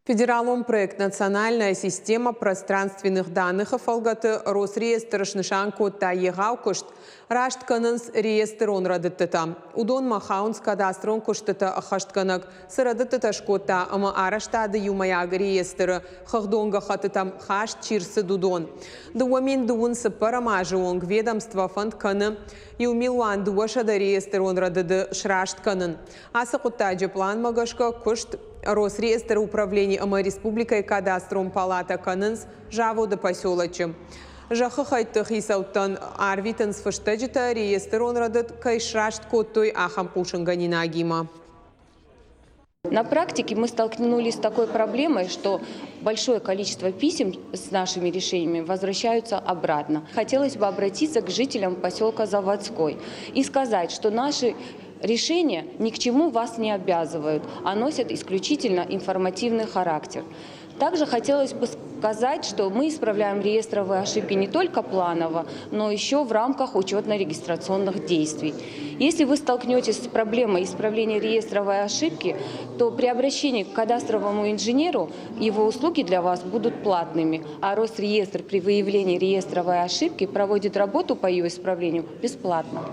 Федералом проект «Национальная система пространственных данных» фалгаты Росреестр шнышанку та егау раштканынс реестр он радыттыта. Удон махаунс кадастрон куштыта ахаштканак сырадыттыта шкота ама араштады юмаяг реестры хахдонга хатытам хаш чирсы дудон. Дуамин дуун сыпарамажы онг ведомства фандканы Юмилуан дуашада реестр он радыды шраштканын. Асы куттаджи план магашка кушт Росреестр управления ама республикой кадастром палата канынс жаводы поселочы. Жахы хайттых исауттан арвитынс фыштаджита реестр он радыд кайшрашт коттой ахам кушанганина агима. На практике мы столкнулись с такой проблемой, что большое количество писем с нашими решениями возвращаются обратно. Хотелось бы обратиться к жителям поселка Заводской и сказать, что наши решения ни к чему вас не обязывают, а носят исключительно информативный характер. Также хотелось бы сказать, что мы исправляем реестровые ошибки не только планово, но еще в рамках учетно-регистрационных действий. Если вы столкнетесь с проблемой исправления реестровой ошибки, то при обращении к кадастровому инженеру его услуги для вас будут платными, а Росреестр при выявлении реестровой ошибки проводит работу по ее исправлению бесплатно.